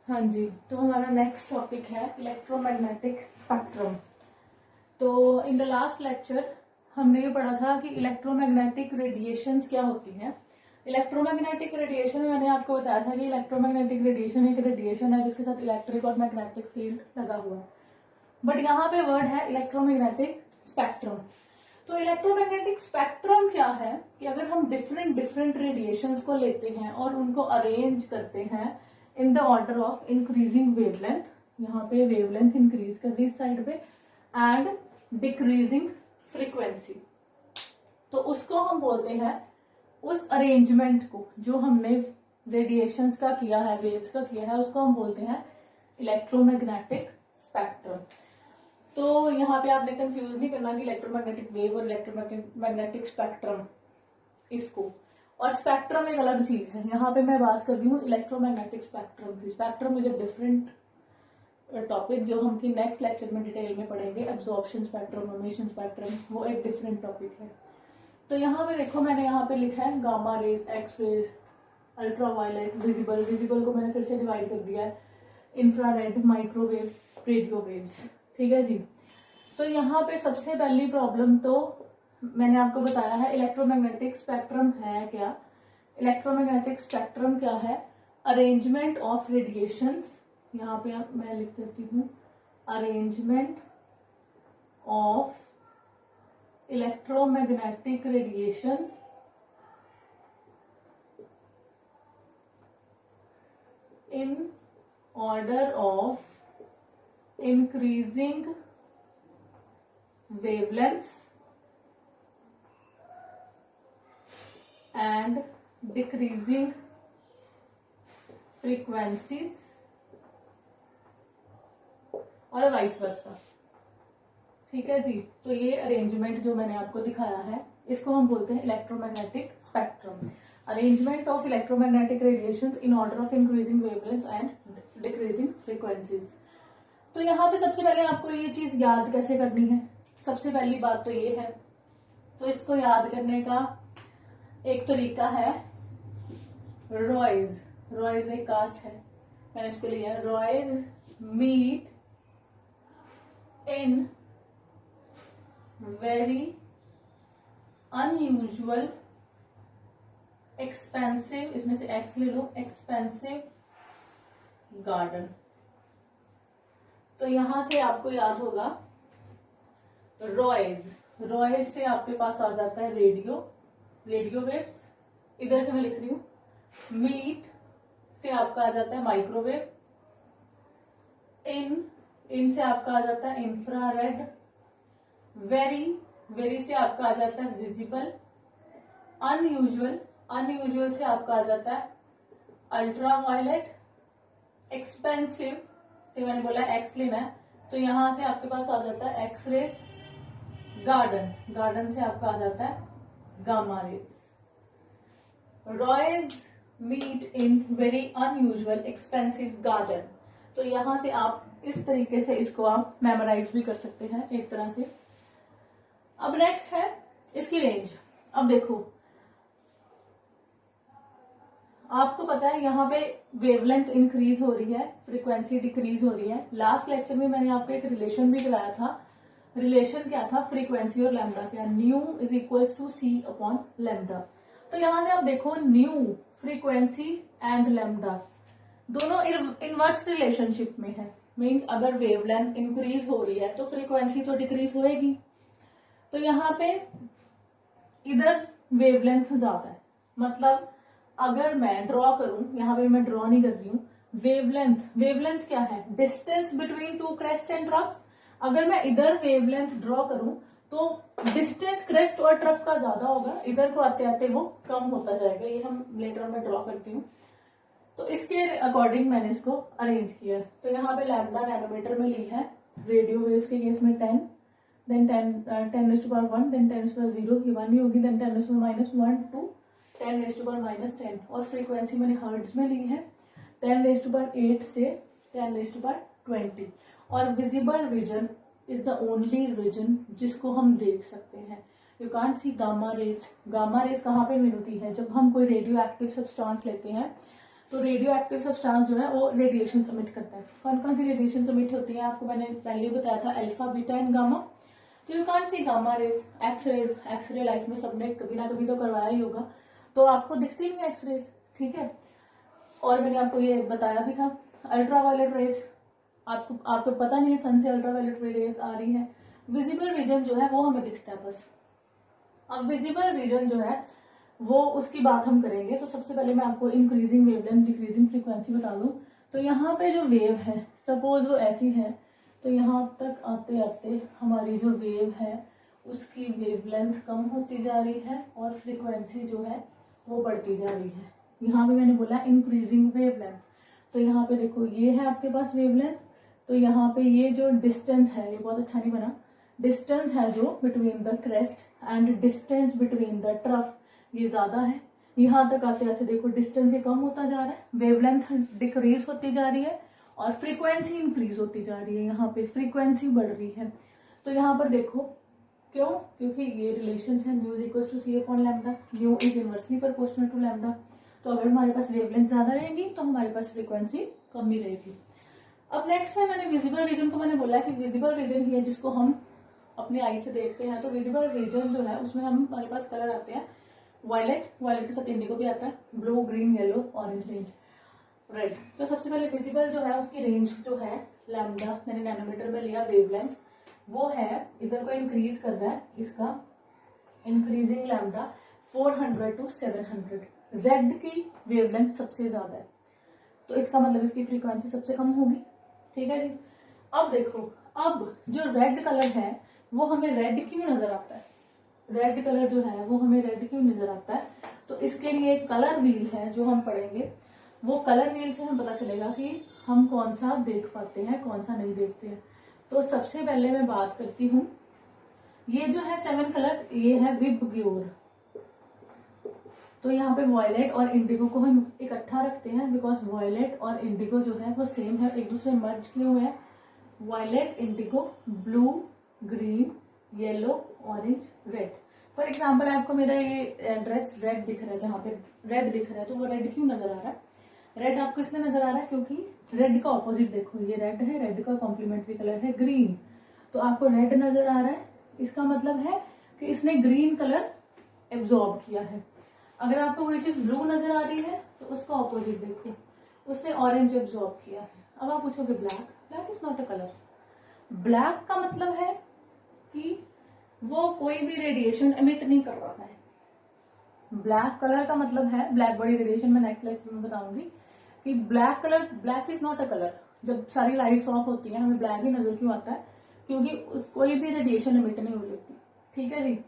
हाँ जी, तो हमारा नेक्स्ट टॉपिक है इलेक्ट्रोमैग्नेटिक स्पेक्ट्रम। तो इन द लास्ट लेक्चर हमने ये पढ़ा था कि इलेक्ट्रोमैग्नेटिक रेडिएशंस क्या होती हैं। इलेक्ट्रोमैग्नेटिक रेडिएशन में मैंने आपको बताया था कि इलेक्ट्रोमैग्नेटिक रेडिएशन एक रेडिएशन है जिसके साथ इलेक्ट्रिक और मैग्नेटिक फील्ड लगा हुआ है। बट यहाँ पे वर्ड है इलेक्ट्रोमैग्नेटिक स्पेक्ट्रम। तो इलेक्ट्रोमैग्नेटिक स्पेक्ट्रम क्या है कि अगर हम डिफरेंट डिफरेंट रेडिएशंस को लेते हैं और उनको अरेंज करते हैं in the order of increasing wavelength, यहाँ पे वेवलेंथ इंक्रीज कर दी इस साइड पे, एंड डिक्रीजिंग फ्रीक्वेंसी, तो उसको हम बोलते हैं, उस अरेंजमेंट को जो हमने रेडिएशंस का किया है, वेव्स का किया है, उसको हम बोलते हैं इलेक्ट्रोमैग्नेटिक स्पेक्ट्रम। तो यहाँ पे आपने कंफ्यूज नहीं करना कि इलेक्ट्रोमैग्नेटिक वेव और इलेक्ट्रोमैग्नेटिक स्पेक्ट्रम, इसको, और स्पेक्ट्रम एक अलग चीज है। यहाँ पे मैं बात कर रही हूँ इलेक्ट्रोमैग्नेटिक स्पेक्ट्रम की। Spectrum is a different topic जो हम की नेक्स्ट लेक्चर में डिटेल में पढ़ेंगे। एब्जॉर्प्शन स्पेक्ट्रम, एमिशन स्पेक्ट्रम, वो एक डिफरेंट टॉपिक है। तो यहाँ पे देखो, मैंने यहाँ पे लिखा है gamma rays, X rays, ultraviolet, visible. Visible को मैंने फिर से डिवाइड कर दिया है इंफ्रारेड, माइक्रोवेव, रेडियो वेव्स। ठीक है जी। तो यहाँ पे सबसे पहली प्रॉब्लम तो मैंने आपको बताया है इलेक्ट्रोमैग्नेटिक स्पेक्ट्रम है क्या। इलेक्ट्रोमैग्नेटिक स्पेक्ट्रम क्या है? Arrangement of radiations. यहाँ पे मैं लिख देती हूँ arrangement of electromagnetic radiations in order of increasing wavelengths and decreasing frequencies और वाइस वर्सा। ठीक है जी। तो ये अरेंजमेंट जो मैंने आपको दिखाया है, इसको हम बोलते हैं electromagnetic spectrum. Arrangement of electromagnetic radiations in order of increasing wavelengths and decreasing frequencies. तो यहाँ पे सबसे पहले आपको ये चीज याद कैसे करनी है, सबसे पहली बात तो ये है। तो इसको याद करने का एक तरीका है रॉयज। रॉयज एक कास्ट है, मैंने इसको लिया है। Roy's meet in very unusual expensive, इसमें से एक्स ले लो, एक्सपेंसिव गार्डन। तो यहां से आपको याद होगा रॉयज, रॉयज से आपके पास आ जाता है रेडियो, रेडियो वेव्स। इधर से मैं लिख रही हूं मीट से आपका आ जाता है माइक्रोवेव, इन से आपका आ जाता है इंफ्रारेड, वेरी, वेरी से आपका आ जाता है विजिबल, अनयूजुअल, अनयूजुअल से आपका आ जाता है अल्ट्रावायलेट, एक्सपेंसिव से मैंने बोला एक्स लेना है, तो यहां से आपके पास आ जाता है एक्स रेस, गार्डन, गार्डन से आपका आ जाता है gamma rays. Roy's meet in very unusual expensive garden. तो यहां से आप इस तरीके से इसको आप मेमोराइज भी कर सकते हैं एक तरह से। अब नेक्स्ट है इसकी रेंज। अब देखो, आपको पता है यहाँ पे वेवलेंथ इंक्रीज हो रही है, फ्रीक्वेंसी डिक्रीज हो रही है। लास्ट लेक्चर में मैंने आपको एक रिलेशन भी कराया था। रिलेशन क्या था? फ्रीक्वेंसी और लैम्डा का। Nu is equals to C upon lambda. तो यहां से आप देखो न्यू, फ्रीक्वेंसी एंड लैम्डा दोनों इनवर्स रिलेशनशिप में है। मीन्स अगर वेवलेंथ इंक्रीज हो रही है तो फ्रीक्वेंसी तो डिक्रीज होएगी। तो यहाँ पे इधर वेवलेंथ ज्यादा है, मतलब अगर मैं ड्रॉ करूं, यहाँ पे मैं ड्रॉ नहीं कर रही हूँ, वेवलेंथ, वेवलेंथ क्या है? Distance between two crest and troughs. अगर मैं इधर वेवलेंथ ड्रॉ करूं तो डिस्टेंस क्रेस्ट और ट्रफ का ज्यादा होगा, इधर को आते आते वो कम होता जाएगा। ये हम लेटर में ड्रॉ करती हूँ। तो इसके अकॉर्डिंग मैंने इसको अरेंज किया। तो यहाँ पे लैम्डा नैनोमीटर में ली है। रेडियो वेव्स के केस में 10, देन 10⁻1, देन 10⁻0, ये 1 ही होगी, देन 10⁻1 टू 10⁻−10, और फ्रीक्वेंसी मैंने हर्ट्ज में ली है 10⁸ से 10⁻20। और visible region is the only region जिसको हम देख सकते हैं। You can't see gamma rays. Gamma rays कहाँ पे मिलती है? जब हम कोई रेडियो एक्टिव सब्सटेंस लेते हैं तो रेडियो एक्टिव सब्सटेंस जो है वो रेडिएशन समिट करता है। कौन कौन सी रेडिएशन समिट होती है आपको मैंने पहले बताया था, अल्फा, बीटा एंड गामा। तो you can't see gamma rays, X rays. X ray life में सबने कभी ना कभी तो करवाया ही होगा, तो आपको दिखती नहीं एक्सरेज, ठीक है। और मैंने आपको ये बताया भी था अल्ट्रावायलेट रेज, आपको पता नहीं है सन से अल्ट्रावायलेट रेज आ रही है। विजिबल रीजन जो है वो हमें दिखता है बस। अब विजिबल रीजन जो है वो उसकी बात हम करेंगे। तो सबसे पहले मैं आपको इंक्रीजिंग वेवलेंथ डिक्रीजिंग फ्रीक्वेंसी बता दूं। तो यहाँ पे जो वेव है, सपोज वो ऐसी है, तो यहाँ तक आते आते हमारी जो वेव है उसकी वेवलेंथ कम होती जा रही है और फ्रीक्वेंसी जो है वो बढ़ती जा रही है। यहाँ पे मैंने बोला इंक्रीजिंग वेवलेंथ, तो यहाँ पे देखो ये है आपके पास वेवलेंथ, तो यहाँ पे ये जो डिस्टेंस है, ये बहुत अच्छा नहीं बना, डिस्टेंस है जो between the crest and distance between the trough, ये ज्यादा है। यहाँ तक आते आते देखो डिस्टेंस ये कम होता जा रहा है, वेवलेंथ डिक्रीज होती जा रही है और फ्रीक्वेंसी इंक्रीज होती जा रही है। यहाँ पे फ्रीक्वेंसी बढ़ रही है। तो यहाँ पर देखो क्यों, क्योंकि ये रिलेशन है mu equal to C upon lambda, mu is inversely proportional to lambda. तो अगर हमारे पास वेवलेंथ ज्यादा रहेगी तो हमारे पास फ्रीक्वेंसी कम ही रहेगी। अब नेक्स्ट है, मैंने विजिबल रीजन को मैंने बोला कि विजिबल रीजन ही है जिसको हम अपनी आई से देखते हैं। तो विजिबल रीजन जो है उसमें हमारे पास कलर आते हैं वायलेट, वायलेट के साथ इंडिगो भी आता है, blue, green, yellow, orange, range, red. तो सबसे पहले विजिबल जो है उसकी रेंज जो है लैम्डा, मैंने नैनोमीटर में लिया, वेवलेंथ वो है, इधर को इंक्रीज कर रहा है, इसका इंक्रीजिंग लैम्डा 400 टू 700। रेड की वेवलेंथ सबसे ज्यादा है, तो इसका मतलब इसकी फ्रीक्वेंसी सबसे कम होगी, ठीक है जी। अब देखो, अब जो रेड कलर है वो हमें रेड क्यों नजर आता है, रेड कलर जो है वो हमें रेड क्यों नजर आता है, तो इसके लिए एक कलर व्हील है जो हम पढ़ेंगे। वो कलर व्हील से हमें पता चलेगा कि हम कौन सा देख पाते हैं कौन सा नहीं देखते हैं। तो सबसे पहले मैं बात करती हूँ, ये जो है 7 कलर, ये है विबग्योर। तो यहाँ पे वॉयलेट और इंडिगो को हम इकट्ठा रखते हैं बिकॉज वॉयलेट और इंडिगो जो है वो सेम है, एक दूसरे मर्ज किए हुए हैं। Violet, indigo, blue, green, yellow, orange, red. For example आपको मेरा ये ड्रेस रेड दिख रहा है, जहाँ पे रेड दिख रहा है तो वो रेड क्यों नजर आ रहा है, रेड आपको इसलिए नजर आ रहा है क्योंकि रेड का ऑपोजिट देखो, ये रेड है, रेड का कॉम्प्लीमेंट्री कलर है ग्रीन, तो आपको रेड नजर आ रहा है, इसका मतलब है कि इसने ग्रीन कलर एब्जॉर्ब किया है। अगर आपको कोई चीज ब्लू नजर आ रही है तो उसका ऑपोजिट देखो, उसने ऑरेंज एब्जॉर्ब किया है। अब आप पूछोगे black, black is not a colour. Black का मतलब है कि वो कोई भी रेडिएशन एमिट नहीं कर रहा है। ब्लैक कलर का मतलब है, ब्लैक बॉडी रेडिएशन में नेक्स्ट लेक्चर में बताऊंगी कि black colour, black is not a colour. जब सारी लाइट्स ऑफ होती है हमें ब्लैक ही नजर क्यों आता है, क्योंकि कोई भी रेडिएशन एमिट नहीं हो रही होती, ठीक है जी।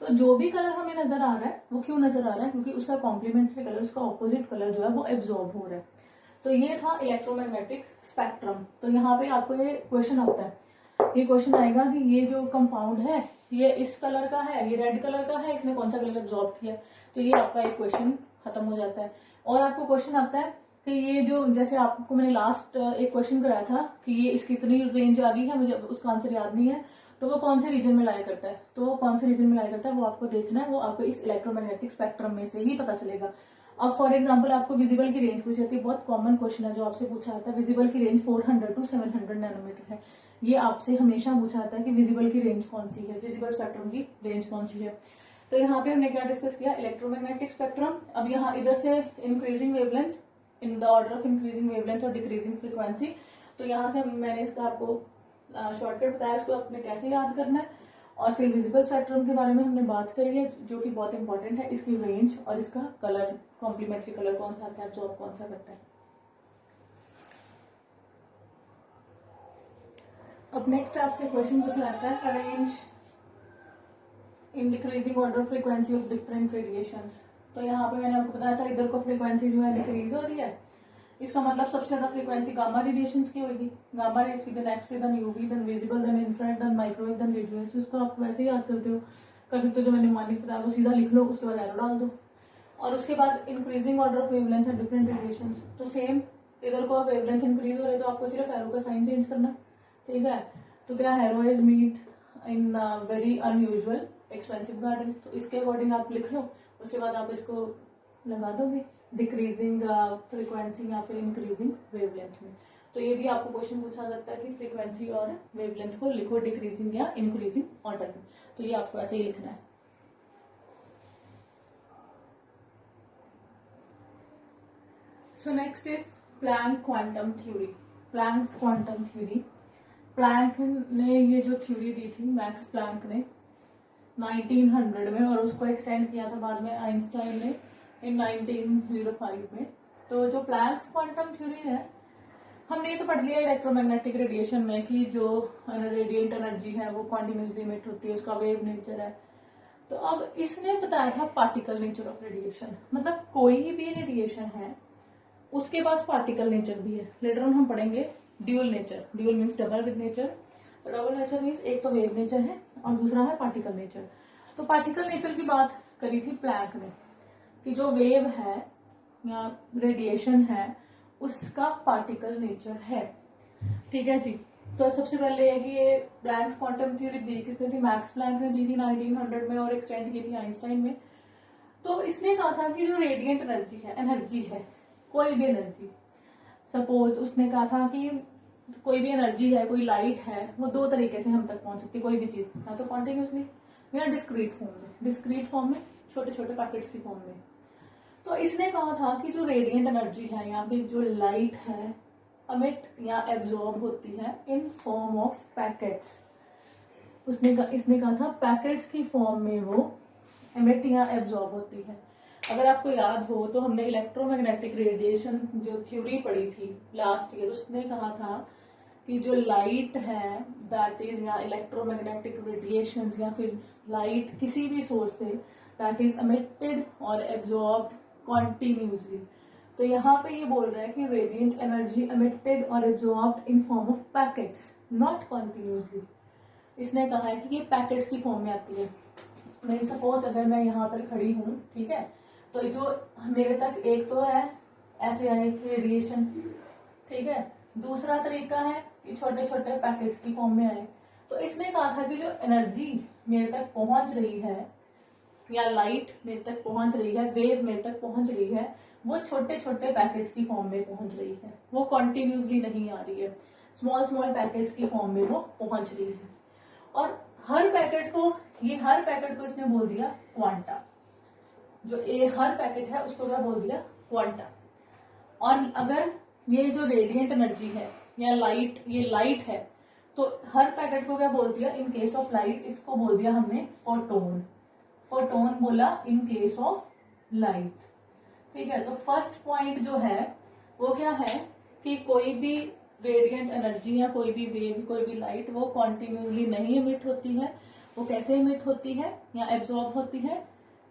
तो जो भी कलर हमें नजर आ रहा है वो क्यों नजर आ रहा है, क्योंकि उसका कॉम्प्लीमेंट्री कलर, उसका ऑपोजिट कलर जो है वो एब्जॉर्ब हो रहा है। तो ये था इलेक्ट्रोमैग्नेटिक स्पेक्ट्रम। तो यहाँ पे आपको ये क्वेश्चन आता है, ये क्वेश्चन आएगा कि ये जो कंपाउंड है ये इस कलर का है, ये रेड कलर का है, इसने कौन सा कलर एब्जॉर्ब किया, तो ये आपका एक क्वेश्चन खत्म हो जाता है। और आपको क्वेश्चन आता है कि ये जो, जैसे आपको मैंने लास्ट एक क्वेश्चन कराया था कि ये इसकी इतनी रेंज आ गई है, मुझे उसका आंसर याद नहीं है, तो वो कौन से रीजन में लाई करता है, तो वो कौन से रीजन में लाई करता है वो आपको देखना है, वो आपको इस इलेक्ट्रोमैग्नेटिक स्पेक्ट्रम में से ही पता चलेगा। अब फॉर एग्जाम्पल आपको विजिबल की रेंज पूछी जाती है, बहुत कॉमन क्वेश्चन है जो आपसे पूछा जाता है, विजिबल की रेंज 400 टू 700 नैनोमीटर है। ये आपसे हमेशा पूछा जाता है कि विजिबल की रेंज कौन सी है, विजिबल स्पेक्ट्रम की रेंज कौन सी है। तो यहाँ पे हमने क्या डिस्कस किया, इलेक्ट्रोमैग्नेटिक स्पेक्ट्रम। अब यहाँ इधर से increasing wavelength, in the order of increasing wavelength और डिक्रीजिंग फ्रीक्वेंसी। तो यहाँ से मैंने इसका आपको शॉर्टकट बताया, इसको आपने कैसे याद करना है। और फिर विजिबल स्पेक्ट्रम के बारे में हमने बात करी है जो कि बहुत इंपॉर्टेंट है, इसकी रेंज और इसका कलर, कॉम्प्लीमेंट्री कलर कौन सा आता है, एब्जॉर्ब कौन सा करता है। अब नेक्स्ट आपसे क्वेश्चन पूछा जाता है, arrange in decreasing order frequency of different radiations. तो यहाँ पे मैंने आपको बताया था इधर को फ्रीक्वेंसी जो है डिक्रीज हो रही है, इसका मतलब सबसे ज्यादा फ्रीक्वेंसी गामा रेडिएशंस की होगी। गामा रेज की, then X ray, then UV, then visible, then infrared, then microwave, then radio. इसको आप वैसे ही याद करते हो, कर सकते हो, जो मैंने मानिक बताया वो सीधा लिख लो, उसके बाद एरो डाल दो। और उसके बाद इंक्रीजिंग ऑर्डर ऑफ वेवलेंथ है डिफरेंट रेडिएशंस, तो सेम इधर को वेवलेंथ इंक्रीज हो रहा है तो आपको सिर्फ एरो का साइन चेंज करना है, ठीक है। तो क्या है, arrow is meet in very unusual expensive garden, तो इसके अकॉर्डिंग आप लिख लो, उसके बाद आप इसको लगा दोगे। डिक्रीजिंग फ्रीक्वेंसी या फिर इंक्रीजिंग वेवलेंथ में। तो ये भी आपको क्वेश्चन पूछा सकता है कि फ्रीक्वेंसी और वेवलेंथ को लिखो डिक्रीजिंग या इंक्रीजिंग ऑर्डर में, तो ये आपको ऐसे ही लिखना है। So next is Planck quantum theory. Planck's quantum theory, Planck ने ये जो थ्योरी दी थी मैक्स प्लैंक ने 1900 में, और उसको एक्सटेंड किया था बाद में आइंस्टाइन ने इन 1905 में। तो जो प्लैंक्स क्वांटम थ्योरी है, हमने ये तो पढ़ लिया इलेक्ट्रोमैग्नेटिक रेडिएशन में कि जो रेडिएंट एनर्जी है वो कॉन्टिन्यूसली इमिट होती है, उसका वेव नेचर है। तो अब इसने बताया था पार्टिकल नेचर ऑफ रेडिएशन, मतलब कोई भी रेडिएशन है उसके पास पार्टिकल नेचर भी है। लेटर ऑन हम पढ़ेंगे dual nature. Dual means double nature, double nature means एक तो वेव नेचर है और दूसरा है पार्टिकल नेचर। तो पार्टिकल नेचर की बात करी थी प्लैंक ने कि जो वेव है या रेडिएशन है उसका पार्टिकल नेचर है। ठीक है जी। तो सबसे पहले है कि ये प्लैंक्स क्वांटम थ्योरी दी किसने थी? मैक्स प्लैंक ने दी थी 1900 में और एक्सटेंड की थी आइंस्टाइन में। तो इसने कहा था कि जो रेडिएंट एनर्जी है कोई भी एनर्जी, सपोज उसने कहा था कि कोई भी एनर्जी है, कोई लाइट है, वो दो तरीके से हम तक पहुंच सकती है कोई भी चीज, या तो कॉन्टिन्यूसली या डिस्क्रीट फॉर्म में छोटे छोटे पैकेट्स की फॉर्म में। तो इसने कहा था कि जो रेडिएंट एनर्जी है या फिर जो लाइट है अमिट या एब्जॉर्ब होती है इन फॉर्म ऑफ पैकेट्स। इसने कहा था पैकेट्स की फॉर्म में वो एमिट या एब्जॉर्ब होती है। अगर आपको याद हो तो हमने इलेक्ट्रोमैग्नेटिक रेडिएशन जो थ्योरी पढ़ी थी लास्ट ईयर, उसने कहा था कि जो लाइट है दैट इज, या इलेक्ट्रोमैग्नेटिक रेडिएशन या फिर लाइट किसी भी source say that is emitted और एब्जॉर्ब्ड कॉन्टिन्यूसली। तो यहाँ पे ये बोल रहा है कि रेडिएंट एनर्जी एमिटेड और absorbed in form of packets not continuously. इसने कहा है कि ये पैकेट्स की फॉर्म में आती है। मैं सपोज अगर मैं यहाँ पर खड़ी हूँ, ठीक है, तो जो मेरे तक एक तो है ऐसे आए रेडिएशन, ठीक है, दूसरा तरीका है कि छोटे छोटे पैकेट्स की फॉर्म में आए। तो इसने कहा था कि जो एनर्जी मेरे तक पहुंच रही है या लाइट मेरे तक पहुंच रही है, वेव मेरे तक पहुंच रही है, वो छोटे छोटे पैकेट्स की फॉर्म में पहुंच रही है, वो कॉन्टिन्यूसली नहीं आ रही है, स्मॉल स्मॉल पैकेट्स की फॉर्म में वो पहुंच रही है। और हर पैकेट को इसने बोल दिया क्वांटा। जो हर पैकेट है उसको क्या बोल दिया? क्वांटा। और अगर ये जो रेडिएंट एनर्जी है या लाइट, ये लाइट है, तो हर पैकेट को क्या बोल दिया? इन केस ऑफ लाइट इसको बोल दिया हमने फोटोन। फोटोन बोला इन केस ऑफ लाइट। ठीक है, तो फर्स्ट पॉइंट जो है वो क्या है कि कोई भी रेडिएंट एनर्जी या कोई भी वेव, कोई भी लाइट वो कॉन्टिन्यूसली नहीं इमिट होती है। वो कैसे इमिट होती है या एब्जॉर्ब होती है?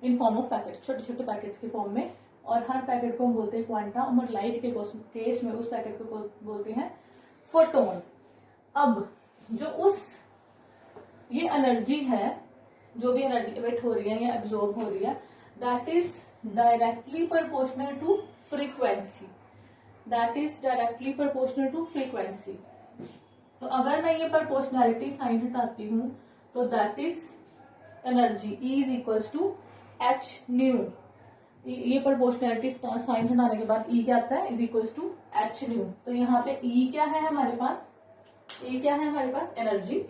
इन फॉर्म ऑफ पैकेट्स, छोटे छोटे पैकेट्स के फॉर्म में। और हर पैकेट को हम बोलते हैं क्वांटा, और लाइट के केस में उस पैकेट को बोलते हैं फोटोन। अब जो ये एनर्जी है, जो भी एनर्जी इमिट हो रही है या एब्जॉर्ब हो रही है, that is directly proportional to frequency. तो अगर मैं ये प्रोपोर्शनैलिटी साइन हटाती हूँ तो that is energy E is equals to H nu. ये प्रोपोर्शनैलिटी साइन हटाने के बाद E क्या आता है? Is equals to H nu. तो यहाँ पे E क्या है हमारे पास? E क्या है हमारे पास? एनर्जी।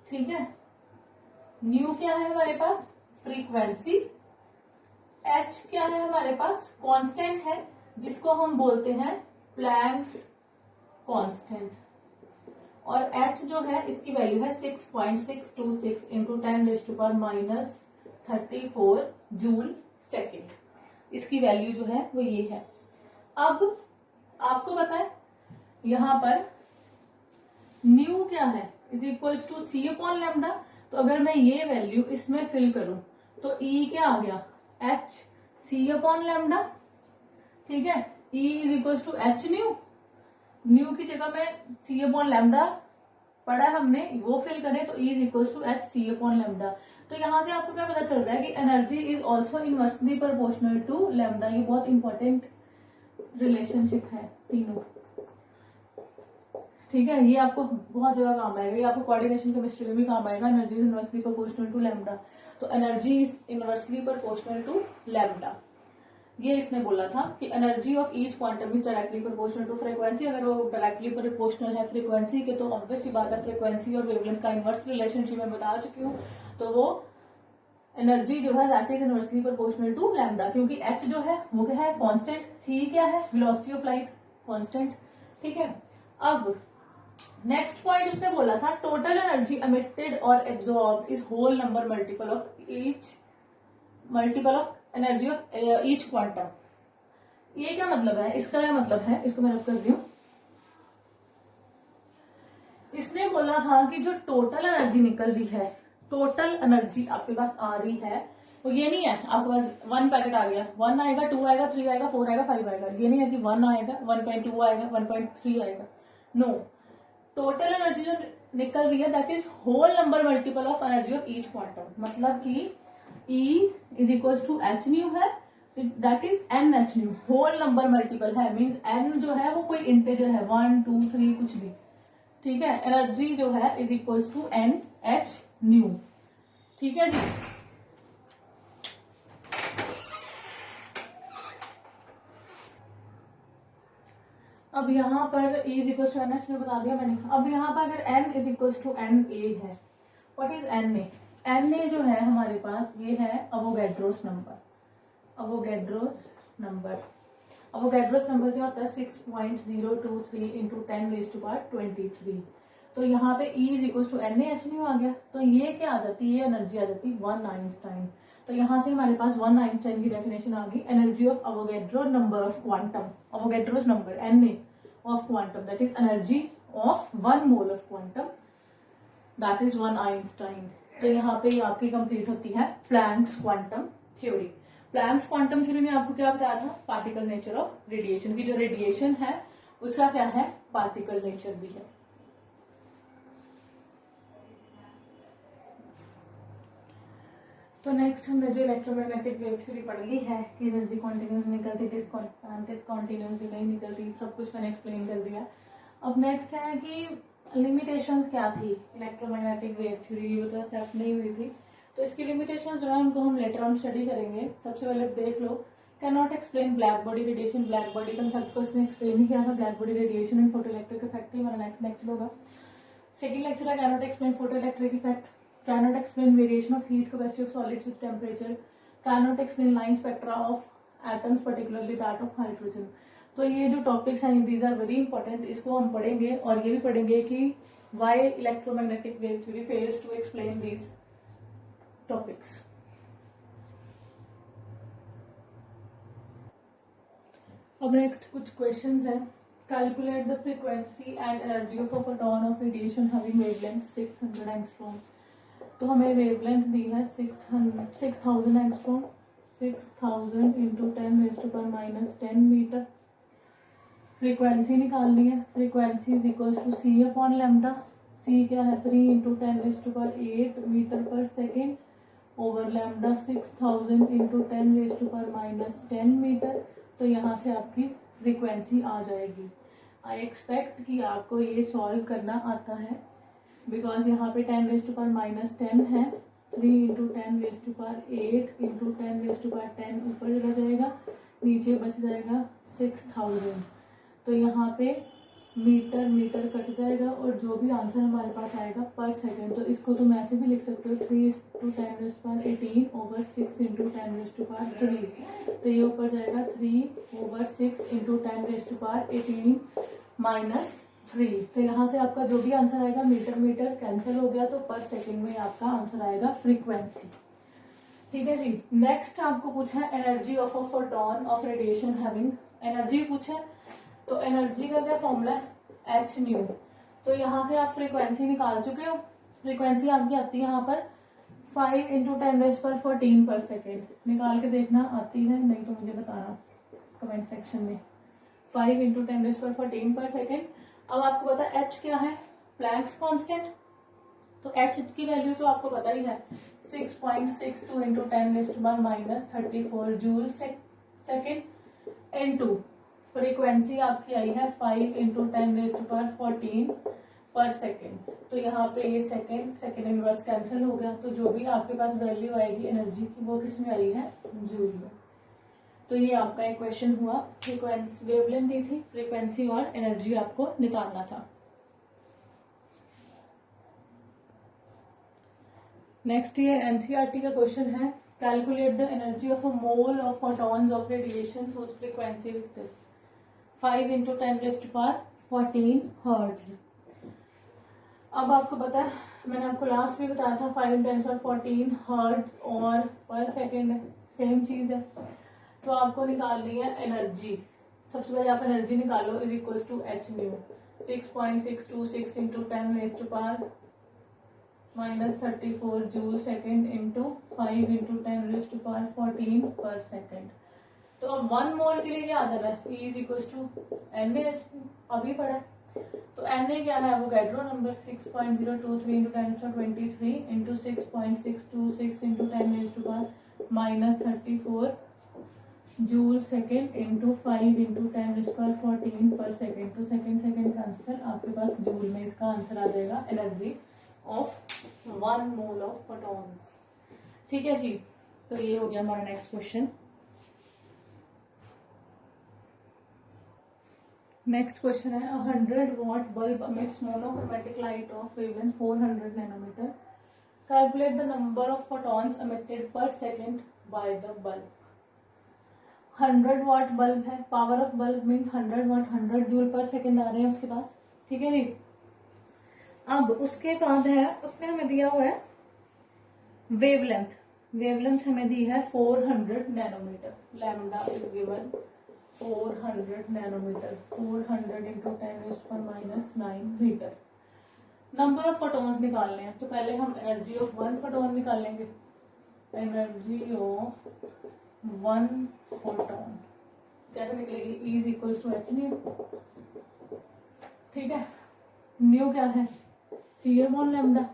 ठीक है, न्यू क्या है हमारे पास? फ्रीक्वेंसी। H क्या है हमारे पास? कांस्टेंट है जिसको हम बोलते हैं प्लैंक्स कांस्टेंट। और H जो है इसकी वैल्यू है 6.626 इंटू 10⁻⁻34 जूल सेकेंड। इसकी वैल्यू जो है वो ये है। अब आपको पता है यहां पर न्यू क्या है? Is equals to C upon lambda. तो अगर मैं ये वैल्यू इसमें फिल करूं तो E क्या आ गया? H C upon lambda. ठीक है, E is equals to H nu. Nu की जगह में C अपॉन लैम्डा पढ़ा हमने, वो फिल करें तो E is equals to h C upon lambda. तो यहां से आपको क्या पता चल रहा है कि energy is also inversely proportional to lambda. ये बहुत इंपॉर्टेंट रिलेशनशिप है तीनों। ठीक है, ये आपको बहुत जगह काम आएगा, ये आपको कोऑर्डिनेशन केमिस्ट्री में भी काम आएगा। Energy is inversely proportional to lambda, तो energy is inversely proportional to lambda. ये इसने बोला था कि energy of each quantum is directly proportional to frequency. अगर वो डायरेक्टली प्रोपोर्शनल है फ्रीक्वेंसी के तो ऑब्वियस सी बात है फ्रीक्वेंसी और वेवलेंथ का इनवर्स रिलेशनशिप मैं बता चुकी हूँ। तो वो एनर्जी जो है that is inversely proportional to lambda, क्योंकि एच जो है वो क्या है कांस्टेंट, सी क्या है वेलोसिटी ऑफ लाइट कांस्टेंट। ठीक है, अब नेक्स्ट पॉइंट उसने बोला था टोटल एनर्जी एमिटेड और absorb is whole number multiple of energy of each quantum. ये क्या मतलब है, इसका क्या मतलब है, इसको मैं रख कर रही हूं। इसने बोला था कि जो टोटल एनर्जी निकल रही है, टोटल एनर्जी आपके पास आ रही है, वो ये नहीं है आपके पास 1 पैकेट आ गया, 1 आएगा, 2 आएगा, 3 आएगा, 4 आएगा, 5 आएगा। ये नहीं है कि 1 आएगा, 1.2 आएगा, 1.3 आएगा। नो, टोटल एनर्जी जो निकल रही है that is whole number multiple of energy of each quantum. मतलब कि E is equal to H nu है, that is N H nu, whole number multiple है, मीन्स एन जो है वो कोई इंटीजर है, 1 2 3 कुछ भी। ठीक है, एनर्जी जो है is equal to N H nu. ठीक है जी, अब यहाँ पर E is equal to N H nu बता दिया मैंने। अब यहाँ पर अगर n is equal to N A है, what is N A? N A जो है हमारे पास ये है अवोगैड्रोस नंबर। अवोगैड्रोस नंबर क्या होता है 6.023 इंटू 10⁻23। तो यहाँ पे E is equal to N H nu आ गया। तो ये क्या आ जाती है, ये एनर्जी आ जाती है 1 आइंस्टाइन। तो यहाँ से हमारे पास 1 आइंस्टाइन की डेफिनेशन आ गई, energy of Avogadro number of quantum, Avogadro's number N A of quantum that is energy of 1 mole of quantum that is 1 Einstein. तो यहाँ पे आपकी कंप्लीट होती है Planck's quantum theory. Planck's quantum theory ने आपको क्या बताया था, पार्टिकल नेचर ऑफ रेडिएशन की, जो रेडिएशन है उसका क्या है पार्टिकल नेचर भी है। तो नेक्स्ट हमने जो इलेक्ट्रोमैग्नेटिक वेव थ्योरी पढ़ ली है कि एनर्जी कॉन्टिन्यूस निकलती, डिसकॉन्टिन्यूस भी नहीं निकलती, सब कुछ मैंने एक्सप्लेन कर दिया। अब नेक्स्ट है कि लिमिटेशंस क्या थी इलेक्ट्रोमैग्नेटिक वेव थ्योरी की, तो एक्सेप्ट नहीं हुई थी। तो इसकी लिमिटेशंस जो है उनको हम लेटर ऑन स्टडी करेंगे। सबसे पहले देख लो, can not explain black body radiation. Black body concept को इसने एक्सप्लेन ही किया था, black body radiation and photo electric effect ही हमारा नेक्स्ट लेक्चर होगा। सेकंड लेक्चर है can not explain photo electric effect, can not explain variation of heat capacity of solids with temperature, can not explain line spectra of atoms particularly that of hydrogen. तो ये जो topics हैं these are very important, इसको हम पढ़ेंगे और ये भी पढ़ेंगे कि why electromagnetic wave theory fails to explain these topics. अब नेक्स्ट कुछ क्वेश्चंस हैं। Calculate the frequency and energy of a photon of radiation having wavelength 600 angstrom. तो हमें वेवलेंथ दी है 6000 एंगस्ट्रॉम, 6000 इंटू 10⁻⁻10 मीटर। फ्रीक्वेंसी निकालनी है, frequency is equal to C upon lambda. C क्या है 3 into 10⁸ metre per second over lambda 6000 into 10⁻⁻10 metre. तो यहाँ से आपकी फ्रीक्वेंसी आ जाएगी। आई एक्सपेक्ट कि आपको ये सॉल्व करना आता है, बिकॉज यहाँ पे 10⁻10 है, 3 इंटू 10⁸ इंटू 10⁻10 ऊपर चला जाएगा, नीचे बच जाएगा 6000। तो यहाँ पे मीटर मीटर कट जाएगा और जो भी आंसर हमारे पास आएगा पर सेकेंड, तो इसको तुम ऐसे भी लिख सकते हो 3 इंटू 10⁻18 ओवर 6 इंटू 10⁻3। तो ये ऊपर जाएगा 3 ओवर 6 इंटू 10⁻18 -3। तो यहाँ से आपका जो भी आंसर आएगा मीटर मीटर कैंसिल हो गया, तो पर सेकेंड में आपका आंसर आएगा फ्रीक्वेंसी। ठीक है जी। नेक्स्ट आपको पूछा है energy of a photon of radiation having, energy पूछा है। तो एनर्जी का क्या फॉर्मूला है एच न्यू। तो यहाँ से आप फ्रीक्वेंसी निकाल चुके हो, फ्रीक्वेंसी आपकी आती है यहाँ पर 5 इंटू 10⁻14 पर सेकेंड। निकाल के देखना आती है, नहीं तो मुझे बताना कमेंट सेक्शन में। 5 इंटू 10⁻14 पर सेकेंड। अब आपको पता है एच क्या है, प्लैंक्स कांस्टेंट। तो एच की वैल्यू तो आपको पता ही है 6.62 into 10⁻34 joule second into frequency आपकी आई है 5 इंटू 10⁻14 पर सेकेंड। तो यहाँ पे ये सेकेंड इनवर्स कैंसिल हो गया, तो जो भी आपके पास वैल्यू आएगी एनर्जी की वो किस में आई है जूल में। तो ये आपका एक क्वेश्चन हुआ, फ्रीक्वेंसी वेवलेंथ दी थी, फ्रीक्वेंसी और एनर्जी आपको निकालना था। नेक्स्ट ये एनसीईआरटी का क्वेश्चन है, calculate the energy of a mole of photons of radiation whose frequency is this 5 × 10⁻14 hertz. अब आपको पता है, मैंने आपको लास्ट में बताया था 5 × 10⁻14 हर्ट्ज और पर सेकेंड सेम चीज है। तो आपको निकालनी है एनर्जी। सबसे पहले आप एनर्जी निकालो, is equal to H nu 6.626 × 10⁻−34 joule second into 5 × 10⁻14 पर सेकेंड। तो अब 1 मोल के लिए क्या आ जाना है, E is equal to NaH, अभी पढ़ा है। तो Na क्या है, Avogadro number 6.023 × 10⁻23 into 6.626 × 10⁻−34 joule second into 5 × 10⁻14 पर सेकेंड। तो सेकेंड आंसर आपके पास जूल में इसका आंसर आ जाएगा, energy of 1 mole of photons. ठीक है जी, तो ये हो गया हमारा नेक्स्ट क्वेश्चन। नेक्स्ट क्वेश्चन है, 100 watt bulb emits monochromatic light of wavelength 400 nanometer. Calculate the number of photons emitted per second by the bulb. 100 watt bulb है, power of bulb means 100 watt, 100 joule per second आ रहे हैं उसके पास। ठीक है जी। अब उसके बाद है, उसने हमें दिया हुआ है वेवलेंथ। वेवलेंथ हमें दी है 400 nanometre. Lambda is given 400 nanometre, 400 × 10⁻⁻9 metre. Number of photons निकालने हैं, तो पहले हम एनर्जी ऑफ 1 फोटॉन निकाल लेंगे। एनर्जी ऑफ 1 फोटॉन कैसे निकलेगी, E is equal to H nu. ठीक है, न्यू क्या है, C/λ।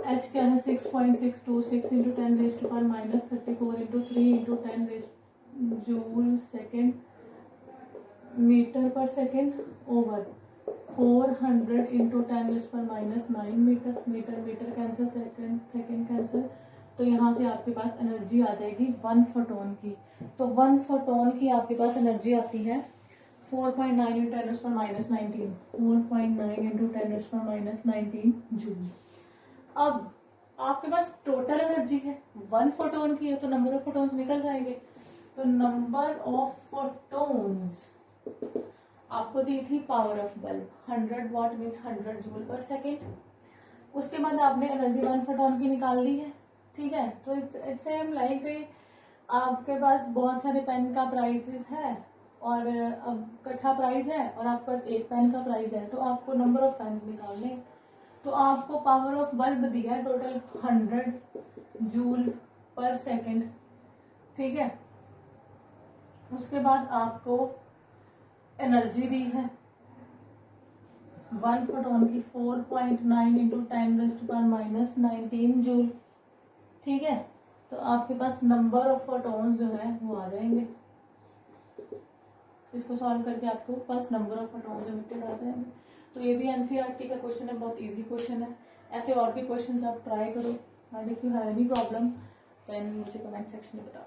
H क्या है, 6.626 × 10⁻34 into 3 × 10 joule second metre per second over 400 × 10⁻⁹ metre. Metre cancel, second cancel. तो यहाँ से आपके पास एनर्जी आ जाएगी 1 फोटोन की। तो 1 फोटोन की आपके पास एनर्जी आती है 4.9 × 10⁻19, 4.9 × 10⁻19 जूल। अब आपके पास टोटल एनर्जी है 1 फोटोन की है, तो नंबर ऑफ फोटोन्स निकल जाएंगे। तो नंबर ऑफ फोटोन्स आपको दी थी power of bulb 100 watt means 100 joule per second. उसके बाद आपने एनर्जी 1 फोटोन की निकाल ली है। ठीक है, तो इट्स सेम लाइक आपके पास बहुत सारे पेन का प्राइसेस है और इकट्ठा प्राइस है और आपके पास एक पेन का प्राइस है, तो आपको नंबर ऑफ पेन्स निकालने। तो आपको पावर ऑफ बल्ब दिया है टोटल 100 जूल पर सेकेंड। ठीक है, उसके बाद आपको एनर्जी दी है 1 फोटोन की 4.9 × 10⁻⁻19 जूल। ठीक है, तो आपके पास नंबर ऑफ फोटोन्स जो है वो आ जाएंगे। इसको सॉल्व करके आपको पास नंबर ऑफ फोटोन्स इमिटेड आ जाएंगे। तो ये भी एनसीईआरटी का क्वेश्चन है, बहुत इजी क्वेश्चन है। ऐसे और भी क्वेश्चन आप ट्राई करो, and if you have any problem then मुझे कमेंट सेक्शन में बताओ।